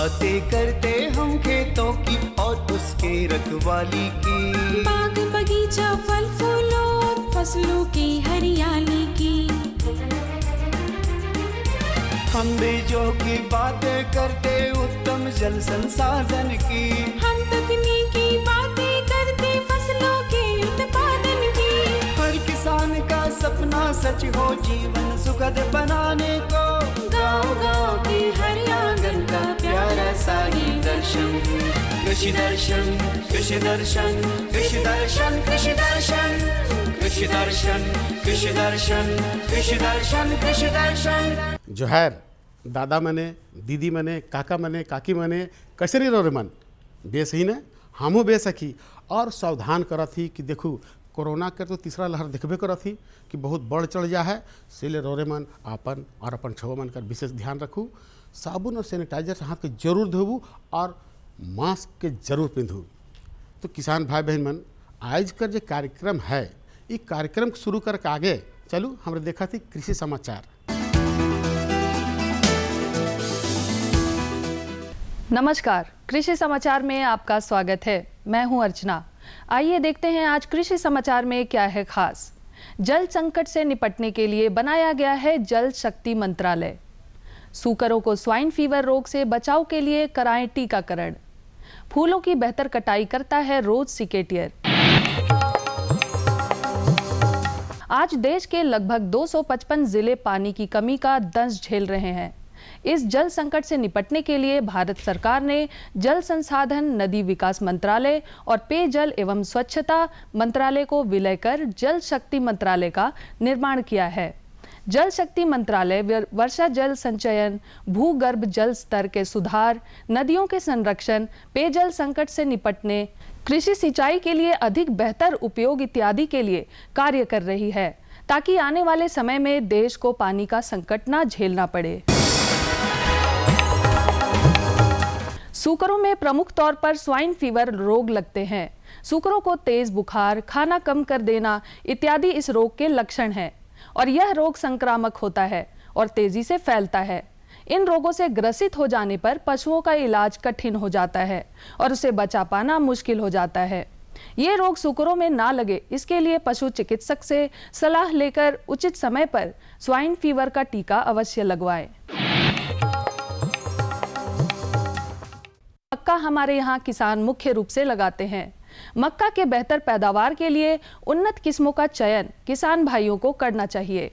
बातें करते हम खेतों की और उसके रखवाली की, बाग बगीचा फल फूलों फसलों की हरियाली की। हम बीजों की बातें करते उत्तम जल संसाधन की, हम तकनीकी बातें करते फसलों के उत्पादन की। हर किसान का सपना सच हो जीवन सुखद बनाने को, गाँव-गाँव के हर आंगन का प्यारा सा ही दर्शन। कृषि दर्शन कृषि दर्शन कृषि दर्शन कृषि दर्शन कृषि दर्शन कृषि दर्शन कृषि दर्शन कृषि दर्शन। जोहर दादा मने दीदी मने काका मने काकी मने कैसे नहीं रो रे मन बेस ही ने हमू बेस सकी और सावधान करत ही कि देखू कोरोना के तो तीसरा लहर देखबे करत ही कि बहुत बढ़ चढ़ जा है, इसलिए रो रे मन आपन और अपन छो मन कर विशेष ध्यान रखू, साबुन और सैनिटाइजर से हाथ के जरूर धोबू और मास्क के जरूर पिंधू। तो किसान भाई बहन मन आज का जो कार्यक्रम है ये कार्यक्रम शुरू करके आगे चलू हमने देखा थी कृषि समाचार। नमस्कार, कृषि समाचार में आपका स्वागत है। मैं हूं अर्चना। आइए देखते हैं आज कृषि समाचार में क्या है खास। जल संकट से निपटने के लिए बनाया गया है जल शक्ति मंत्रालय। सूकरों को स्वाइन फीवर रोग से बचाव के लिए कराएं टीकाकरण। फूलों की बेहतर कटाई करता है रोज सिकेटियर। आज देश के लगभग 255 जिले पानी की कमी का दंश झेल रहे हैं। इस जल संकट से निपटने के लिए भारत सरकार ने जल संसाधन नदी विकास मंत्रालय और पेयजल एवं स्वच्छता मंत्रालय को विलय कर जल शक्ति मंत्रालय का निर्माण किया है। जल शक्ति मंत्रालय वर्षा जल संचयन, भूगर्भ जल स्तर के सुधार, नदियों के संरक्षण, पेयजल संकट से निपटने, कृषि सिंचाई के लिए अधिक बेहतर उपयोग इत्यादि के लिए कार्य कर रही है, ताकि आने वाले समय में देश को पानी का संकट न झेलना पड़े। सूकरों में प्रमुख तौर पर स्वाइन फीवर रोग लगते हैं। सूकरों को तेज बुखार, खाना कम कर देना इत्यादि इस रोग के लक्षण हैं और यह रोग संक्रामक होता है और तेजी से फैलता है। इन रोगों से ग्रसित हो जाने पर पशुओं का इलाज कठिन हो जाता है और उसे बचा पाना मुश्किल हो जाता है। ये रोग सूकरों में ना लगे, इसके लिए पशु चिकित्सक से सलाह लेकर उचित समय पर स्वाइन फीवर का टीका अवश्य लगवाएं। मक्का हमारे यहाँ किसान मुख्य रूप से लगाते हैं। मक्का के बेहतर पैदावार के लिए उन्नत किस्मों का चयन किसान भाइयों को करना चाहिए।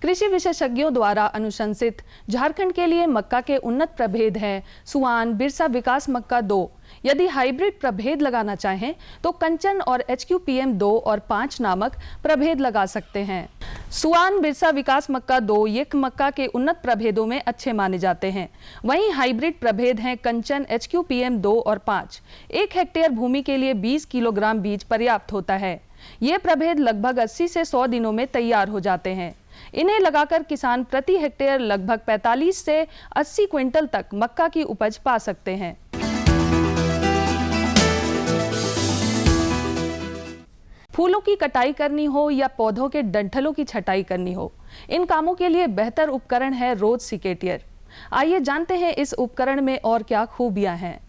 कृषि विशेषज्ञों द्वारा अनुशंसित झारखंड के लिए मक्का के उन्नत प्रभेद हैं सुआन, बिरसा विकास मक्का 2। यदि हाइब्रिड प्रभेद लगाना चाहें तो कंचन और HQPM 2 और 5 नामक प्रभेद लगा सकते हैं। सुआन, बिरसा विकास मक्का 2 ये मक्का के उन्नत प्रभेदों में अच्छे माने जाते हैं। वहीं हाइब्रिड प्रभेद हैं कंचन, HQPM 2 और 5। 1 हेक्टेयर भूमि के लिए 20 किलोग्राम बीज पर्याप्त होता है। ये प्रभेद लगभग 80 से 100 दिनों में तैयार हो जाते हैं। इन्हें लगाकर किसान प्रति हेक्टेयर लगभग 45 से 80 क्विंटल तक मक्का की उपज पा सकते हैं। फूलों की कटाई करनी हो या पौधों के डंठलों की छटाई करनी हो, इन कामों के लिए बेहतर उपकरण है रोज सिकेटियर। आइए जानते हैं इस उपकरण में और क्या खूबियां हैं।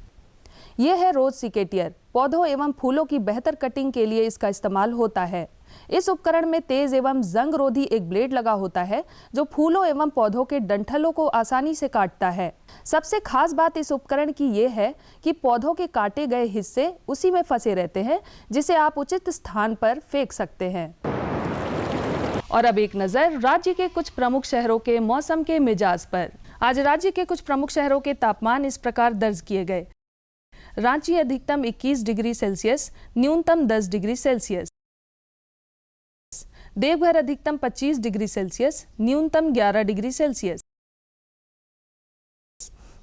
यह है रोज सिकेटियर। पौधों एवं फूलों की बेहतर कटिंग के लिए इसका इस्तेमाल होता है। इस उपकरण में तेज एवं जंग रोधी एक ब्लेड लगा होता है जो फूलों एवं पौधों के डंठलों को आसानी से काटता है। सबसे खास बात इस उपकरण की यह है कि पौधों के काटे गए हिस्से उसी में फंसे रहते हैं, जिसे आप उचित स्थान पर फेंक सकते हैं। और अब एक नजर राज्य के कुछ प्रमुख शहरों के मौसम के मिजाज पर। आज राज्य के कुछ प्रमुख शहरों के तापमान इस प्रकार दर्ज किए गए। रांची अधिकतम 21 डिग्री सेल्सियस, न्यूनतम 10 डिग्री सेल्सियस। देवघर अधिकतम 25 डिग्री सेल्सियस, न्यूनतम 11 डिग्री सेल्सियस।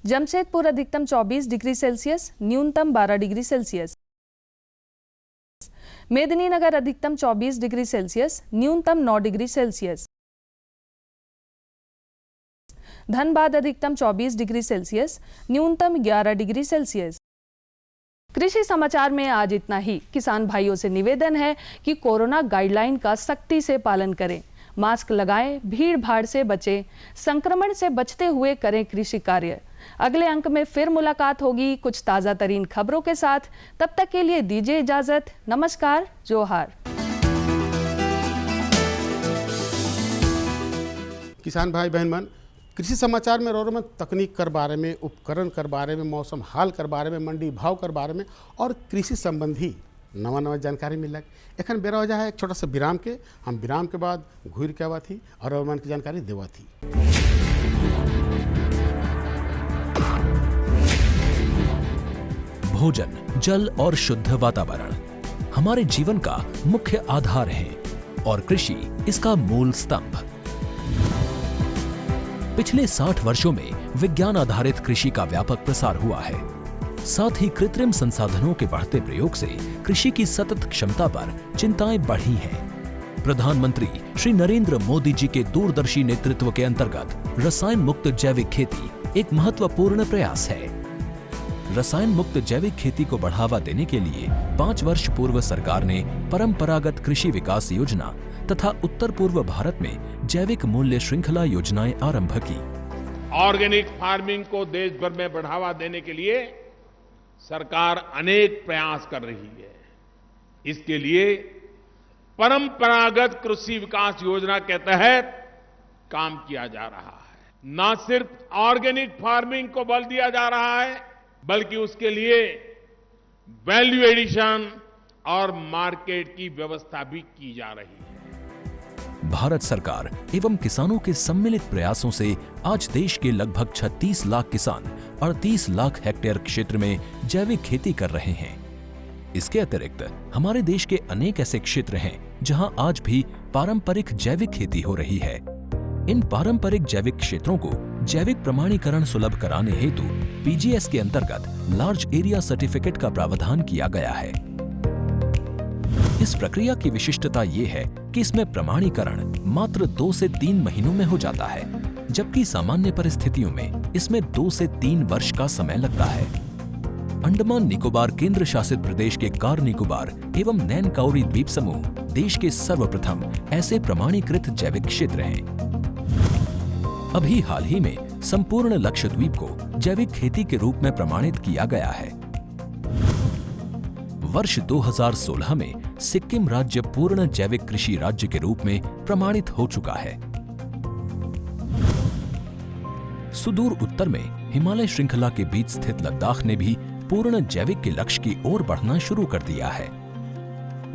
जमशेदपुर अधिकतम 24 डिग्री सेल्सियस, न्यूनतम 12 डिग्री सेल्सियस। मेदिनीनगर अधिकतम 24 डिग्री सेल्सियस, न्यूनतम 9 डिग्री सेल्सियस। धनबाद अधिकतम 24 डिग्री सेल्सियस, न्यूनतम 11 डिग्री सेल्सियस। कृषि समाचार में आज इतना ही। किसान भाइयों से निवेदन है कि कोरोना गाइडलाइन का सख्ती से पालन करें, मास्क लगाएं, भीड़ भाड़ से बचें, संक्रमण से बचते हुए करें कृषि कार्य। अगले अंक में फिर मुलाकात होगी कुछ ताज़ा तरीन खबरों के साथ। तब तक के लिए दीजिए इजाजत। नमस्कार, जोहार। किसान भाई बहन मन, कृषि समाचार में रोर में तकनीक कर बारे में, उपकरण कर बारे में, मौसम हाल कर बारे में, मंडी भाव कर बारे में और कृषि संबंधी नवा नवा जानकारी मिलक। एखन बेरा हो जा है एक छोटा सा विराम के। हम विराम के बाद घूर के आवा थी और रोर मन की जानकारी देवा थी। भोजन, जल और शुद्ध वातावरण हमारे जीवन का मुख्य आधार है और कृषि इसका मूल स्तंभ। पिछले 60 वर्षों में विज्ञान आधारित कृषि का व्यापक प्रसार हुआ है। साथ ही कृत्रिम संसाधनों के बढ़ते प्रयोग से कृषि की सतत क्षमता पर चिंताएं बढ़ी हैं। प्रधानमंत्री श्री नरेंद्र मोदी जी के दूरदर्शी नेतृत्व के अंतर्गत रसायन मुक्त जैविक खेती एक महत्वपूर्ण प्रयास है। रसायन मुक्त जैविक खेती को बढ़ावा देने के लिए 5 वर्ष पूर्व सरकार ने परंपरागत कृषि विकास योजना तथा उत्तर पूर्व भारत में जैविक मूल्य श्रृंखला योजनाएं आरंभ की। ऑर्गेनिक फार्मिंग को देश भर में बढ़ावा देने के लिए सरकार अनेक प्रयास कर रही है। इसके लिए परंपरागत कृषि विकास योजना के तहत काम किया जा रहा है। न सिर्फ ऑर्गेनिक फार्मिंग को बल दिया जा रहा है, बल्कि उसके लिए वैल्यू एडिशन और मार्केट की व्यवस्था भी की जा रही है। भारत सरकार एवं किसानों के सम्मिलित प्रयासों से आज देश के लगभग 36 लाख किसान 38 लाख हेक्टेयर क्षेत्र में जैविक खेती कर रहे हैं। इसके अतिरिक्त हमारे देश के अनेक ऐसे क्षेत्र हैं जहां आज भी पारंपरिक जैविक खेती हो रही है। इन पारंपरिक जैविक क्षेत्रों को जैविक प्रमाणीकरण सुलभ कराने हेतु पीजीएस के अंतर्गत लार्ज एरिया सर्टिफिकेट का प्रावधान किया गया है। इस प्रक्रिया की विशिष्टता ये है कि इसमें प्रमाणीकरण मात्र 2 से 3 महीनों में हो जाता है, जबकि सामान्य परिस्थितियों में इसमें 2 से 3 वर्ष का समय लगता है। अंडमान निकोबार केंद्र शासित प्रदेश के कार निकोबार एवं नैन काउरी द्वीप समूह देश के सर्वप्रथम ऐसे प्रमाणीकृत जैविक क्षेत्र हैं। अभी हाल ही में संपूर्ण लक्षद्वीप को जैविक खेती के रूप में प्रमाणित किया गया है। वर्ष 2016 में सिक्किम राज्य पूर्ण जैविक कृषि राज्य के रूप में प्रमाणित हो चुका है। सुदूर उत्तर में हिमालय श्रृंखला के बीच स्थित लद्दाख ने भी पूर्ण जैविक के लक्ष्य की ओर बढ़ना शुरू कर दिया है।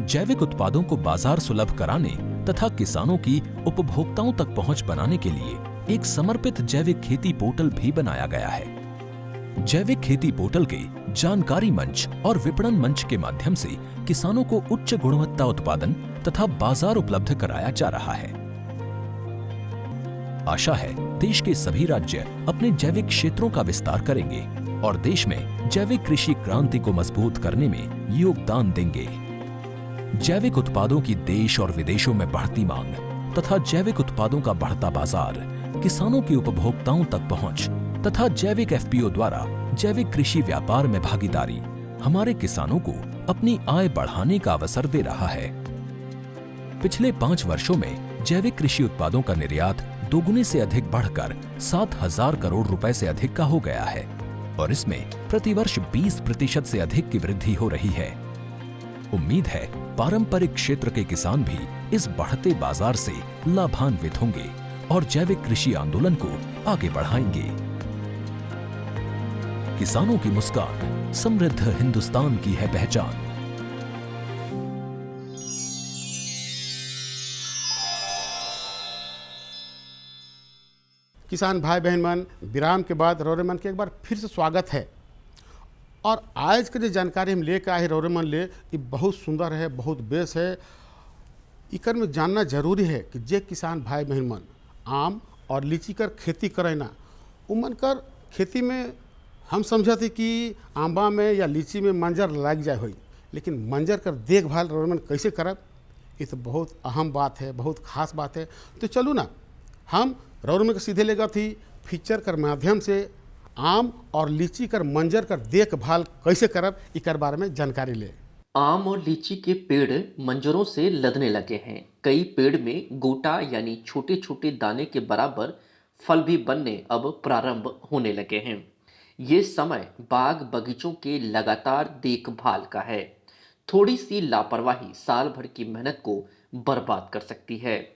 जैविक उत्पादों को बाजार सुलभ कराने तथा किसानों की उपभोक्ताओं तक पहुंच बनाने के लिए एक समर्पित जैविक खेती पोर्टल भी बनाया गया है। जैविक खेती पोर्टल के जानकारी मंच और विपणन मंच के माध्यम से किसानों को उच्च गुणवत्ता उत्पादन तथा बाजार उपलब्ध कराया जा रहा है। आशा है देश के सभी राज्य अपने जैविक क्षेत्रों का विस्तार करेंगे और देश में जैविक कृषि क्रांति को मजबूत करने में योगदान देंगे। जैविक उत्पादों की देश और विदेशों में बढ़ती मांग तथा जैविक उत्पादों का बढ़ता बाजार, किसानों की उपभोक्ताओं तक पहुंच तथा जैविक एफपीओ द्वारा जैविक कृषि व्यापार में भागीदारी हमारे किसानों को अपनी आय बढ़ाने का अवसर दे रहा है। पिछले 5 वर्षों में जैविक कृषि उत्पादों का निर्यात दोगुने से अधिक बढ़कर 7,000 करोड़ रुपए से अधिक का हो गया है और इसमें प्रतिवर्ष 20% से अधिक की वृद्धि हो रही है। उम्मीद है पारंपरिक क्षेत्र के किसान भी इस बढ़ते बाजार से लाभान्वित होंगे और जैविक कृषि आंदोलन को आगे बढ़ाएंगे। किसानों की मुस्कान समृद्ध हिंदुस्तान की है पहचान। किसान भाई बहन मन, विराम के बाद रोरे मन के एक बार फिर से स्वागत है। और आज के जो जानकारी हम लेकर आए रोरे मन ले, ये बहुत सुंदर है, बहुत बेस है। इकर में जानना जरूरी है कि जे किसान भाई बहन मन आम और लीची कर खेती करे ना, उमन कर खेती में हम समझते कि आंबा में या लीची में मंजर लग जाए हुई, लेकिन मंजर कर देखभाल रोरे मन कैसे करब, ये तो बहुत अहम बात है, बहुत खास बात है। तो चलू ना, हम रोरे में सीधे लेगा थी फीचर कर माध्यम से आम और लीची कर मंजर कर देखभाल कैसे करब, इकर बारे में जानकारी ले। आम और लीची के पेड़ मंजरों से लदने लगे हैं। कई पेड़ में गोटा यानी छोटे छोटे दाने के बराबर फल भी बनने अब प्रारंभ होने लगे हैं। ये समय बाग बगीचों के लगातार देखभाल का है। थोड़ी सी लापरवाही साल भर की मेहनत को बर्बाद कर सकती है।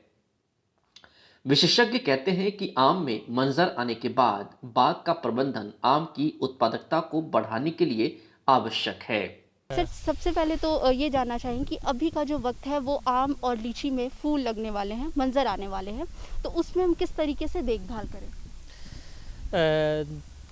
विशेषज्ञ कहते हैं कि आम में मंजर आने के बाद बाग का प्रबंधन आम की उत्पादकता को बढ़ाने के लिए आवश्यक है। सर, सबसे पहले तो ये जानना चाहेंगे कि अभी का जो वक्त है वो आम और लीची में फूल लगने वाले हैं, मंजर आने वाले हैं, तो उसमें हम किस तरीके से देखभाल करें?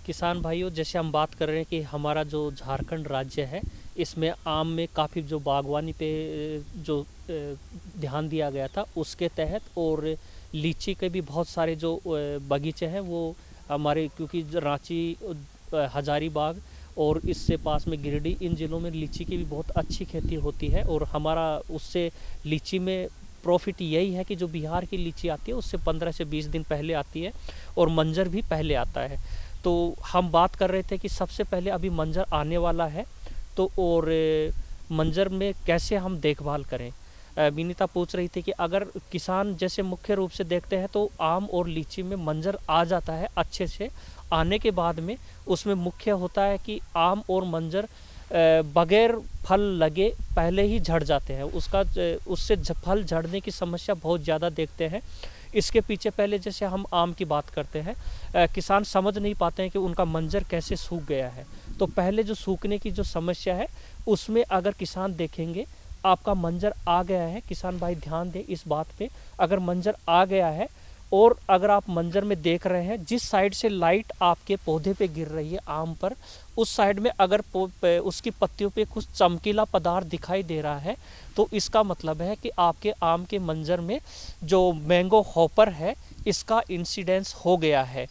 किसान भाइयों, जैसे हम बात कर रहे हैं कि हमारा जो झारखंड राज्य है इसमें आम में काफ़ी जो बागवानी पे जो ध्यान दिया गया था उसके तहत, और लीची के भी बहुत सारे जो बगीचे हैं वो हमारे, क्योंकि रांची, हजारीबाग और इससे पास में गिरिडीह, इन ज़िलों में लीची की भी बहुत अच्छी खेती होती है। और हमारा उससे लीची में प्रॉफिट यही है कि जो बिहार की लीची आती है उससे 15 से 20 दिन पहले आती है और मंजर भी पहले आता है। तो हम बात कर रहे थे कि सबसे पहले अभी मंजर आने वाला है, तो और मंजर में कैसे हम देखभाल करें। विनीता पूछ रही थी कि अगर किसान जैसे मुख्य रूप से देखते हैं तो आम और लीची में मंजर आ जाता है अच्छे से, आने के बाद में उसमें मुख्य होता है कि आम और मंजर बगैर फल लगे पहले ही झड़ जाते हैं। उससे फल झड़ने की समस्या बहुत ज़्यादा देखते हैं। इसके पीछे पहले जैसे हम आम की बात करते हैं, किसान समझ नहीं पाते हैं कि उनका मंजर कैसे सूख गया है। तो पहले जो सूखने की जो समस्या है उसमें अगर किसान देखेंगे आपका मंजर आ गया है, किसान भाई ध्यान दें इस बात पे, अगर मंजर आ गया है और अगर आप मंजर में देख रहे हैं जिस साइड से लाइट आपके पौधे पे गिर रही है आम पर, उस साइड में अगर उसकी पत्तियों पे कुछ चमकीला पदार्थ दिखाई दे रहा है तो इसका मतलब है कि आपके आम के मंजर में जो मैंगो हॉपर है इसका इंसिडेंस हो गया है।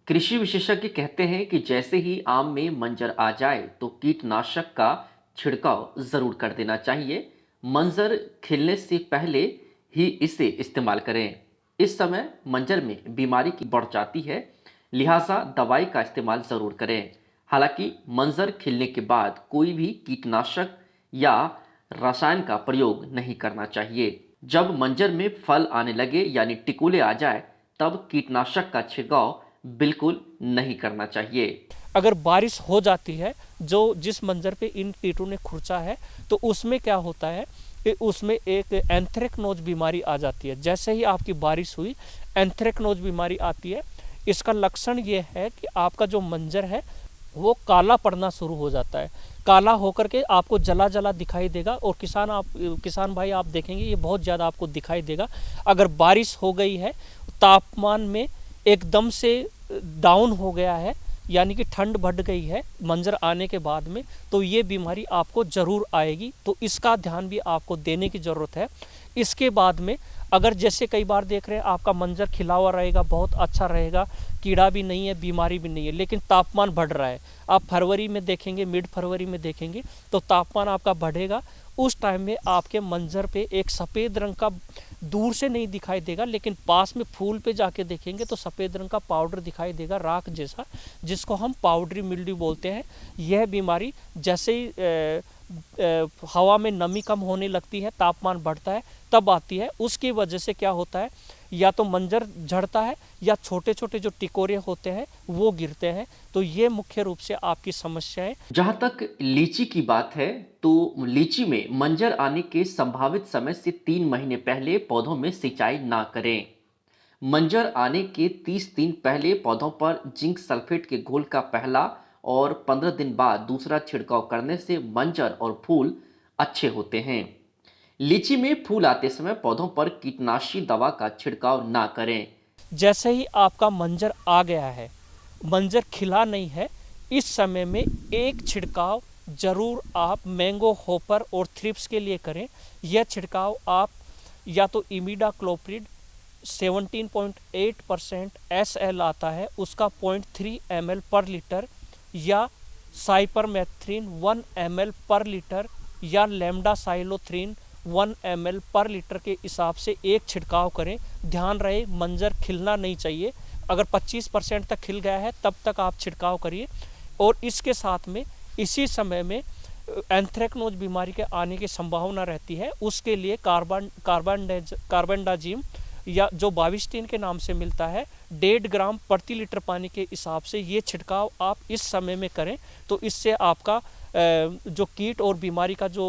कृषि विशेषज्ञ कहते हैं कि जैसे ही आम में मंजर आ जाए तो कीटनाशक का छिड़काव जरूर कर देना चाहिए। मंजर खिलने से पहले ही इसे इस्तेमाल करें। इस समय मंजर में बीमारी की बढ़ जाती है, लिहाजा दवाई का इस्तेमाल जरूर करें। हालांकि मंजर खिलने के बाद कोई भी कीटनाशक या रसायन का प्रयोग नहीं करना चाहिए। जब मंजर में फल आने लगे यानी टिकुले आ जाए तब कीटनाशक का छिड़काव बिल्कुल नहीं करना चाहिए। अगर बारिश हो जाती है जो जिस मंजर पे इन कीटों ने खुरचा है तो उसमें क्या होता है कि उसमें एक एंथ्रेक्नोज बीमारी आ जाती है। जैसे ही आपकी बारिश हुई एंथ्रेक्नोज बीमारी आती है। इसका लक्षण ये है कि आपका जो मंजर है वो काला पड़ना शुरू हो जाता है, काला होकर के आपको जला जला दिखाई देगा। और किसान भाई आप देखेंगे ये बहुत ज़्यादा आपको दिखाई देगा। अगर बारिश हो गई है, तापमान में एकदम से डाउन हो गया है यानी कि ठंड बढ़ गई है मंजर आने के बाद में, तो ये बीमारी आपको ज़रूर आएगी। तो इसका ध्यान भी आपको देने की ज़रूरत है। इसके बाद में अगर जैसे कई बार देख रहे हैं आपका मंजर खिला हुआ रहेगा, बहुत अच्छा रहेगा, कीड़ा भी नहीं है, बीमारी भी नहीं है, लेकिन तापमान बढ़ रहा है, आप फरवरी में देखेंगे, मिड फरवरी में देखेंगे तो तापमान आपका बढ़ेगा। उस टाइम में आपके मंजर पे एक सफ़ेद रंग का दूर से नहीं दिखाई देगा, लेकिन पास में फूल पे जाके देखेंगे तो सफ़ेद रंग का पाउडर दिखाई देगा, राख जैसा, जिसको हम पाउडरी मिल्ड्यू बोलते हैं। यह बीमारी जैसे ही हवा में नमी कम होने लगती है, तापमान बढ़ता है, तब आती है। उसकी वजह से क्या होता है, या तो मंजर झड़ता है या छोटे छोटे जो टिकोरे होते हैं वो गिरते हैं। तो ये मुख्य रूप से आपकी समस्या है। जहां तक लीची की बात है तो लीची में मंजर आने के संभावित समय से 3 महीने पहले पौधों में सिंचाई ना करें। मंजर आने के 30 दिन पहले पौधों पर जिंक सल्फेट के घोल का पहला और 15 दिन बाद दूसरा छिड़काव करने से मंजर और फूल अच्छे होते हैं। लीची में फूल आते समय पौधों पर कीटनाशी दवा का छिड़काव ना करें। जैसे ही आपका मंजर आ गया है, मंजर खिला नहीं है, इस समय में एक छिड़काव जरूर आप मैंगो हॉपर और थ्रिप्स के लिए करें। यह छिड़काव आप या तो इमिडाक्लोप्रिड 17.8% SL आता है, उसका 0.3 ml पर लीटर, या साइपरमेथ्रिन 1 ml पर लीटर, या लैम्डासाइलोथ्रिन 1 ml पर लीटर के हिसाब से एक छिड़काव करें। ध्यान रहे मंजर खिलना नहीं चाहिए। अगर 25% तक खिल गया है तब तक आप छिड़काव करिए। और इसके साथ में इसी समय में एंथ्रेक्नोज बीमारी के आने की संभावना रहती है, उसके लिए कार्बेंडाजिम या जो बाविस्टीन के नाम से मिलता है 1.5 ग्राम प्रति लीटर पानी के हिसाब से ये छिड़काव आप इस समय में करें, तो इससे आपका जो कीट और बीमारी का जो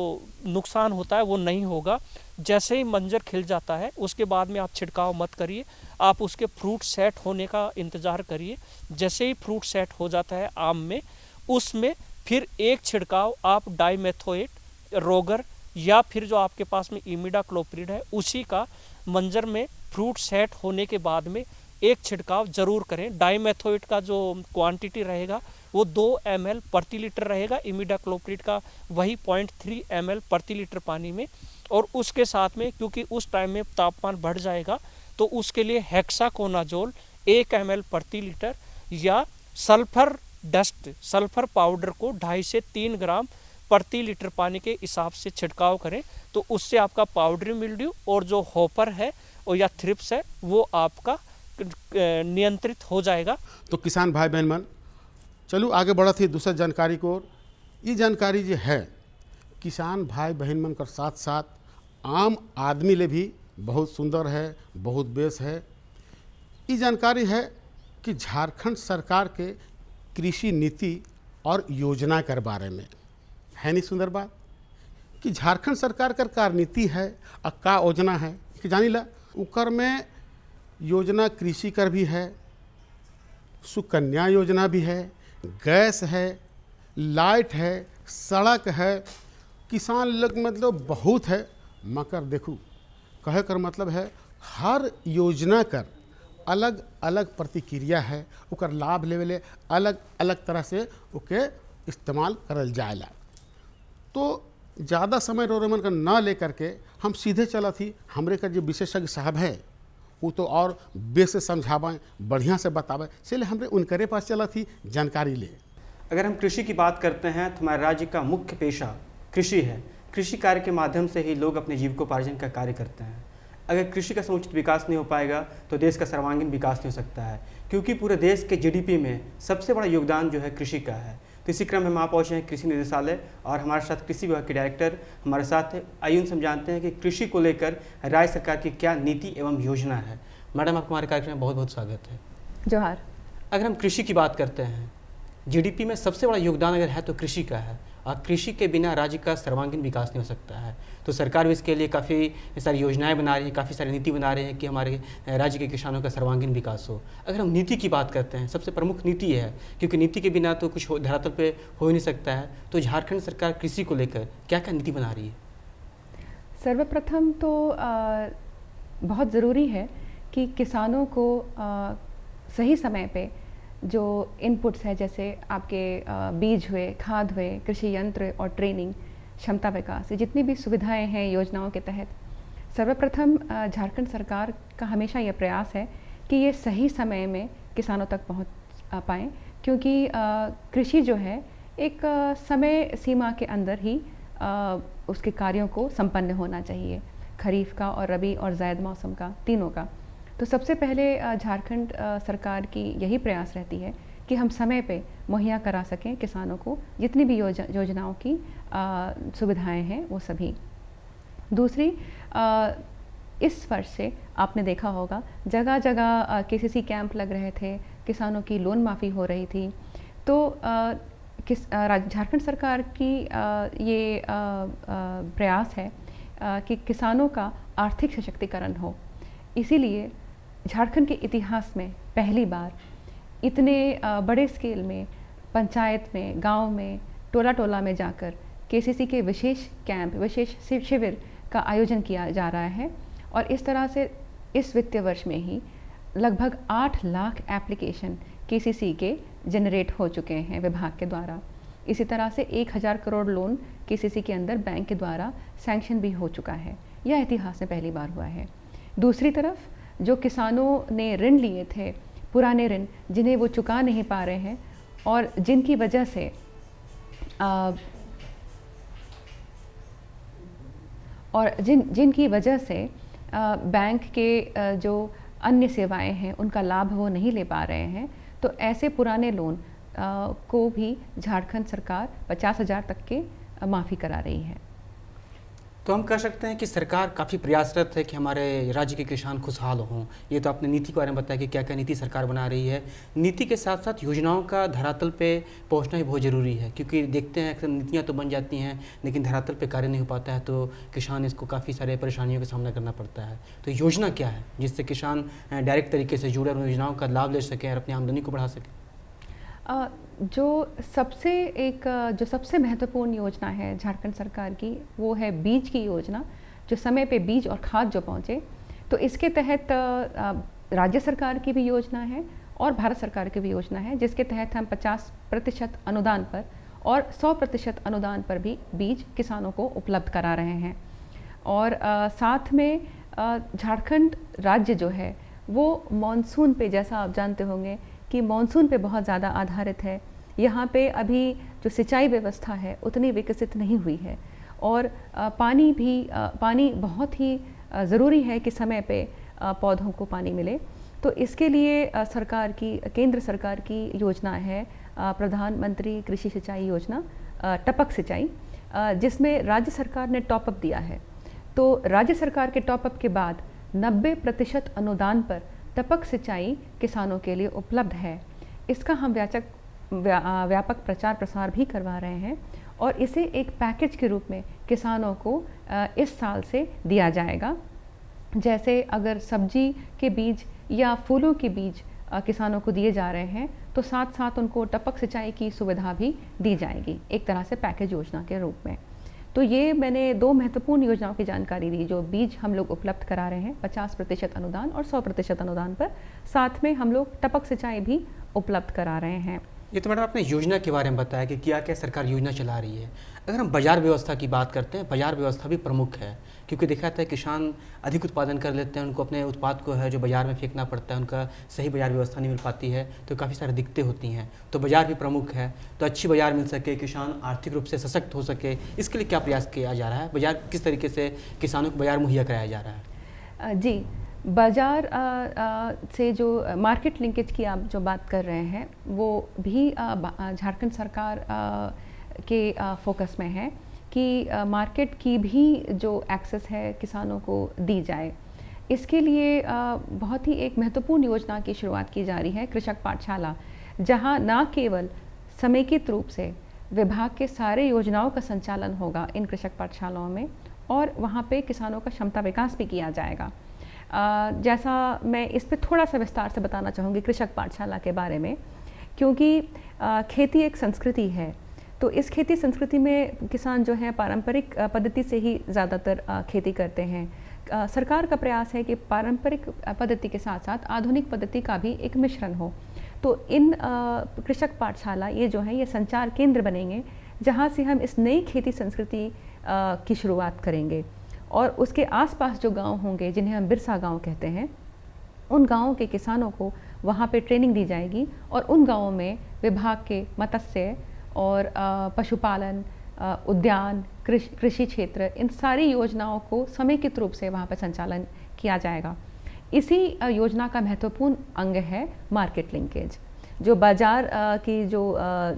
नुकसान होता है वो नहीं होगा। जैसे ही मंजर खिल जाता है उसके बाद में आप छिड़काव मत करिए, आप उसके फ्रूट सेट होने का इंतज़ार करिए। जैसे ही फ्रूट सेट हो जाता है आम में, उसमें फिर एक छिड़काव आप डाइमेथोएट, रोगर या फिर जो आपके पास में इमिडाक्लोप्रिड है उसी का मंजर में फ्रूट सेट होने के बाद में एक छिड़काव जरूर करें। डाइमेथोएट का जो क्वांटिटी रहेगा वो 2 ml प्रति लीटर रहेगा, इमिडाक्लोप्रिड का वही 0.3 ml प्रति लीटर पानी में। और उसके साथ में क्योंकि उस टाइम में तापमान बढ़ जाएगा तो उसके लिए हेक्साकोनाजोल 1 ml प्रति लीटर या सल्फर डस्ट, सल्फर पाउडर को 2.5 से 3 ग्राम प्रति लीटर पानी के हिसाब से छिड़काव करें, तो उससे आपका पाउडरी मिल्ड्यू और जो हॉपर है और या थ्रिप्स है वो आपका नियंत्रित हो जाएगा। तो किसान भाई बहन मन, चलो आगे बढ़त ही दूसरा जानकारी को। ये जानकारी जो है किसान भाई बहन मन कर साथ साथ आम आदमी ले भी बहुत सुंदर है, बहुत बेस है। ये जानकारी है कि झारखंड सरकार के कृषि नीति और योजना के बारे में है। नहीं सुंदर बात कि झारखंड सरकार का कार्यनीति है और का योजना है कि जानी ला उकर में योजना कृषि कर भी है, सुकन्या योजना भी है, गैस है, लाइट है, सड़क है, किसान लोग मतलब बहुत है। मगर देखू कहे कर मतलब है हर योजना कर अलग अलग प्रतिक्रिया है, उकर लाभ लेवे अलग अलग तरह से ओके इस्तेमाल करल जाएला। तो ज़्यादा समय रोमन का ना ले करके हम सीधे चला थी हमरे का जो विशेषज्ञ साहब है वो तो और बेस से समझावें, बढ़िया से बतावें, इसलिए हमरे उनके पास चला थी जानकारी ले। अगर हम कृषि की बात करते हैं तो हमारे राज्य का मुख्य पेशा कृषि है। कृषि कार्य के माध्यम से ही लोग अपने जीविकोपार्जन का कार्य करते हैं। अगर कृषि का समुचित विकास नहीं हो पाएगा तो देश का सर्वांगीण विकास नहीं हो सकता है, क्योंकि पूरे देश के जीडीपी में सबसे बड़ा योगदान जो है कृषि का है। तो इसी क्रम में हम आ पहुँचे हैं कृषि निदेशालय और हमारे साथ कृषि विभाग के डायरेक्टर हमारे साथ है। आइए उनसे हम जानते हैं कि कृषि को लेकर राज्य सरकार की क्या नीति एवं योजना है। मैडम, आपको हमारे कार्यक्रम में बहुत बहुत स्वागत है। जोहार। अगर हम कृषि की बात करते हैं, जीडीपी में सबसे बड़ा योगदान अगर है तो कृषि का है, और कृषि के बिना राज्य का सर्वांगीण विकास नहीं हो सकता है। तो सरकार भी इसके लिए काफ़ी सारी योजनाएं बना रही है, काफ़ी सारी नीति बना रहे हैं कि हमारे राज्य के किसानों का सर्वांगीण विकास हो। अगर हम नीति की बात करते हैं, सबसे प्रमुख नीति है, क्योंकि नीति के बिना तो कुछ धरातल पे हो ही नहीं सकता है। तो झारखंड सरकार कृषि को लेकर क्या क्या नीति बना रही है? सर्वप्रथम तो बहुत ज़रूरी है कि किसानों को सही समय पे जो इनपुट्स है, जैसे आपके बीज हुए, खाद हुए, कृषि यंत्र और ट्रेनिंग, क्षमता विकास, ये जितनी भी सुविधाएं हैं योजनाओं के तहत, सर्वप्रथम झारखंड सरकार का हमेशा ये प्रयास है कि ये सही समय में किसानों तक पहुंच पाएँ, क्योंकि कृषि जो है एक समय सीमा के अंदर ही उसके कार्यों को संपन्न होना चाहिए, खरीफ का और रबी और जायद मौसम का, तीनों का। तो सबसे पहले झारखंड सरकार की यही प्रयास रहती है कि हम समय पे मुहैया करा सकें किसानों को जितनी भी योजनाओं की सुविधाएं हैं वो सभी। दूसरी, इस वर्ष से आपने देखा होगा जगह जगह केसीसी कैंप लग रहे थे, किसानों की लोन माफ़ी हो रही थी। तो झारखंड सरकार की ये प्रयास है कि किसानों का आर्थिक सशक्तिकरण हो। इसीलिए झारखंड के इतिहास में पहली बार इतने बड़े स्केल में पंचायत में, गांव में, टोला टोला में जाकर केसीसी के विशेष कैंप, विशेष शिविर का आयोजन किया जा रहा है। और इस तरह से इस वित्तीय वर्ष में ही लगभग 8 लाख एप्लीकेशन केसीसी के जनरेट हो चुके हैं विभाग के द्वारा। इसी तरह से 1000 करोड़ लोन केसीसी के अंदर बैंक के द्वारा सैंक्शन भी हो चुका है। यह इतिहास में पहली बार हुआ है। दूसरी तरफ जो किसानों ने ऋण लिए थे, पुराने ऋण जिन्हें वो चुका नहीं पा रहे हैं और जिनकी वजह से जिनकी वजह से बैंक के जो अन्य सेवाएं हैं उनका लाभ वो नहीं ले पा रहे हैं, तो ऐसे पुराने लोन को भी झारखंड सरकार 50,000 तक के माफ़ी करा रही है। तो हम कह सकते हैं कि सरकार काफ़ी प्रयासरत है कि हमारे राज्य के किसान खुशहाल हों। ये तो आपने नीति के बारे में बताया कि क्या क्या नीति सरकार बना रही है। नीति के साथ साथ योजनाओं का धरातल पे पहुंचना भी बहुत ज़रूरी है, क्योंकि देखते हैं अक्सर नीतियाँ तो बन जाती हैं लेकिन धरातल पे कार्य नहीं हो पाता है, तो किसान इसको काफ़ी सारे परेशानियों का सामना करना पड़ता है। तो योजना क्या है जिससे किसान डायरेक्ट तरीके से जुड़े और उन योजनाओं का लाभ ले सकें और अपनी आमदनी को बढ़ा सकें? जो सबसे महत्वपूर्ण योजना है झारखंड सरकार की, वो है बीज की योजना, जो समय पे बीज और खाद जो पहुँचे। तो इसके तहत राज्य सरकार की भी योजना है और भारत सरकार की भी योजना है, जिसके तहत हम 50% अनुदान पर और 100% अनुदान पर भी बीज किसानों को उपलब्ध करा रहे हैं। और साथ में झारखंड राज्य जो है वो मानसून पे, जैसा आप जानते होंगे कि मानसून पे बहुत ज़्यादा आधारित है। यहाँ पे अभी जो सिंचाई व्यवस्था है उतनी विकसित नहीं हुई है, और पानी बहुत ही ज़रूरी है कि समय पे पौधों को पानी मिले। तो इसके लिए केंद्र सरकार की योजना है प्रधानमंत्री कृषि सिंचाई योजना, टपक सिंचाई, जिसमें राज्य सरकार ने टॉपअप दिया है। तो राज्य सरकार के टॉपअप के बाद 90% अनुदान पर टपक सिंचाई किसानों के लिए उपलब्ध है। इसका हम व्यापक प्रचार प्रसार भी करवा रहे हैं और इसे एक पैकेज के रूप में किसानों को इस साल से दिया जाएगा। जैसे अगर सब्जी के बीज या फूलों के बीज किसानों को दिए जा रहे हैं, तो साथ साथ उनको टपक सिंचाई की सुविधा भी दी जाएगी, एक तरह से पैकेज योजना के रूप में। तो ये मैंने 2 महत्वपूर्ण योजनाओं की जानकारी दी, जो बीज हम लोग उपलब्ध करा रहे हैं 50% अनुदान और 100% अनुदान पर, साथ में हम लोग टपक सिंचाई भी उपलब्ध करा रहे हैं। ये तो मैडम आपने योजना के बारे में बताया कि क्या क्या सरकार योजना चला रही है। अगर हम बाजार व्यवस्था की बात करते हैं, बाजार व्यवस्था भी प्रमुख है, क्योंकि देखा जाता है किसान अधिक उत्पादन कर लेते हैं, उनको अपने उत्पाद को है जो बाजार में फेंकना पड़ता है, उनका सही बाजार व्यवस्था नहीं मिल पाती है, तो काफ़ी सारी दिक्कतें होती हैं। तो बाजार भी प्रमुख है, तो अच्छी बाजार मिल सके, किसान आर्थिक रूप से सशक्त हो सके, इसके लिए क्या प्रयास किया जा रहा है? बाजार किस तरीके से किसानों को बाजार मुहैया कराया जा रहा है? जी, बाज़ार से जो मार्केट लिंकेज की आप जो बात कर रहे हैं, वो भी झारखंड सरकार के फोकस में है कि मार्केट की भी जो एक्सेस है किसानों को दी जाए। इसके लिए बहुत ही एक महत्वपूर्ण योजना की शुरुआत की जा रही है, कृषक पाठशाला, जहां न केवल समेकित रूप से विभाग के सारे योजनाओं का संचालन होगा इन कृषक पाठशालाओं में, और वहां पे किसानों का क्षमता विकास भी किया जाएगा। जैसा मैं इस पे थोड़ा सा विस्तार से बताना चाहूँगी कृषक पाठशाला के बारे में, क्योंकि खेती एक संस्कृति है। तो इस खेती संस्कृति में किसान जो है पारंपरिक पद्धति से ही ज़्यादातर खेती करते हैं। सरकार का प्रयास है कि पारंपरिक पद्धति के साथ साथ आधुनिक पद्धति का भी एक मिश्रण हो। तो इन कृषक पाठशाला ये जो है ये संचार केंद्र बनेंगे, जहाँ से हम इस नई खेती संस्कृति की शुरुआत करेंगे। और उसके आसपास जो गांव होंगे, जिन्हें हम बिरसा गांव कहते हैं, उन गांवों के किसानों को वहाँ पे ट्रेनिंग दी जाएगी, और उन गांवों में विभाग के मत्स्य और पशुपालन, उद्यान, कृषि क्षेत्र, इन सारी योजनाओं को समेकित रूप से वहाँ पर संचालन किया जाएगा। इसी योजना का महत्वपूर्ण अंग है मार्केट लिंकेज, जो बाजार की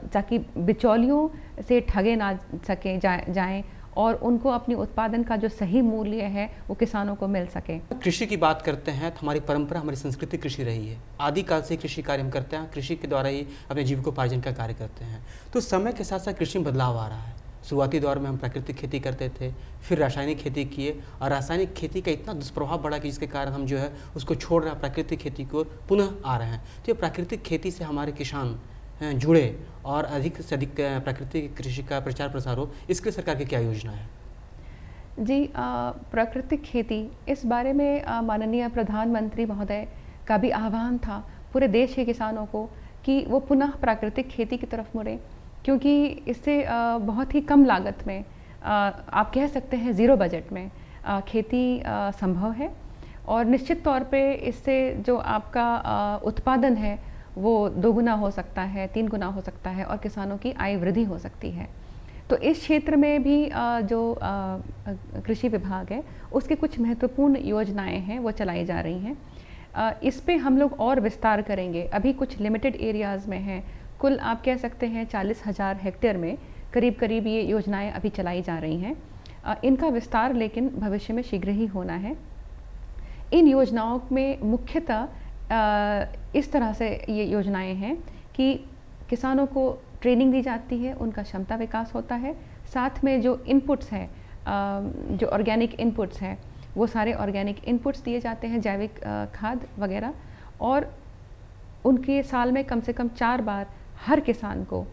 ताकि बिचौलियों से ठगे ना सकें जाएं और उनको अपने उत्पादन का जो सही मूल्य है वो किसानों को मिल सके। कृषि की बात करते हैं तो हमारी परंपरा, हमारी संस्कृति कृषि रही है। आदिकाल से कृषि कार्य हम करते हैं, कृषि के द्वारा ही अपने जीविकोपार्जन का कार्य करते हैं। तो समय के साथ साथ कृषि में बदलाव आ रहा है। शुरुआती दौर में हम प्राकृतिक खेती करते थे, फिर रासायनिक खेती किए, और रासायनिक खेती का इतना दुष्प्रभाव बढ़ा कि जिसके कारण हम जो है उसको छोड़ रहे हैं, प्राकृतिक खेती को पुनः आ रहे हैं। तो ये प्राकृतिक खेती से हमारे किसान जुड़े और अधिक से अधिक प्राकृतिक कृषि का प्रचार प्रसार हो, इसके लिए सरकार की क्या योजना है? जी, प्राकृतिक खेती, इस बारे में माननीय प्रधानमंत्री महोदय का भी आह्वान था पूरे देश के किसानों को कि वो पुनः प्राकृतिक खेती की तरफ मुड़े, क्योंकि इससे बहुत ही कम लागत में, आप कह सकते हैं ज़ीरो बजट में खेती संभव है, और निश्चित तौर पे इससे जो आपका उत्पादन है वो 2 गुना हो सकता है, 3 गुना हो सकता है, और किसानों की आय वृद्धि हो सकती है। तो इस क्षेत्र में भी जो कृषि विभाग है उसके कुछ महत्वपूर्ण योजनाएं हैं वो चलाई जा रही हैं। इस पे हम लोग और विस्तार करेंगे। अभी कुछ लिमिटेड एरियाज़ में हैं, कुल आप कह सकते हैं 40,000 हेक्टेयर में करीब करीब ये योजनाएं अभी चलाई जा रही हैं। इनका विस्तार लेकिन भविष्य में शीघ्र ही होना है। इन योजनाओं में मुख्यतः इस तरह से ये योजनाएं हैं कि किसानों को ट्रेनिंग दी जाती है, उनका क्षमता विकास होता है, साथ में जो इनपुट्स हैं, जो ऑर्गेनिक इनपुट्स हैं, वो सारे ऑर्गेनिक इनपुट्स दिए जाते हैं, जैविक खाद वगैरह, और उनके साल में कम से कम 4 बार हर किसान को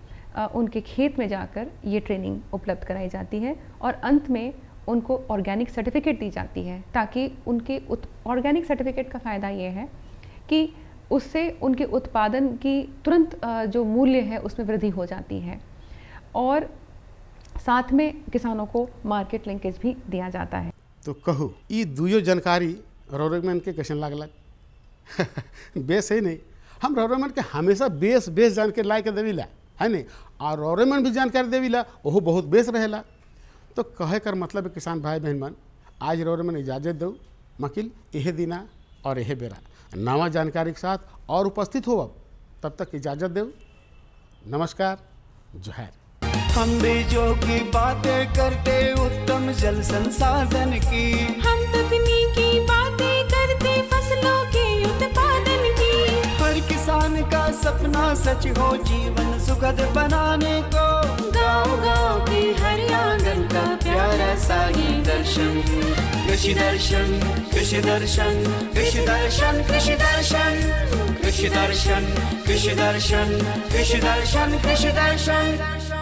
उनके खेत में जाकर ये ट्रेनिंग उपलब्ध कराई जाती है, और अंत में उनको ऑर्गेनिक सर्टिफिकेट दी जाती है, ताकि उनके ऑर्गेनिक सर्टिफिकेट का फ़ायदा ये है कि उससे उनके उत्पादन की तुरंत जो मूल्य है उसमें वृद्धि हो जाती है, और साथ में किसानों को मार्केट लिंकेज भी दिया जाता है। तो कहू ये दुयो जानकारी रोरेमन के कैसन लागलक? बेस है नहीं, हम रोरेमन के हमेशा बेस जान के ला के देवीला है नहीं, और रोरेमन भी जानकारी देवीला ओहो बहुत बेस रहेला। तो कहे कर मतलब किसान भाई बहन मन, आज रोरेमन इजाज़त दो मकिल यह दिना और यह बेरा नवा जानकारी के साथ और उपस्थित हो। तब तक इजाज़त दो, नमस्कार, जोहार। हम बीजों की बातें करते उत्तम जल संसाधन की, हम तकनीकी बातें करते फसलों के उत्पादन की। हर किसान का सपना सच हो जीवन सुखद बनाने को, गाँव-गाँव के हर आंगन का प्यारा सा ही दर्शन। कृषि दर्शन, कृषि दर्शन, कृषि दर्शन, कृषि दर्शन, कृषि दर्शन, कृषि दर्शन, कृषि दर्शन, कृषि दर्शन।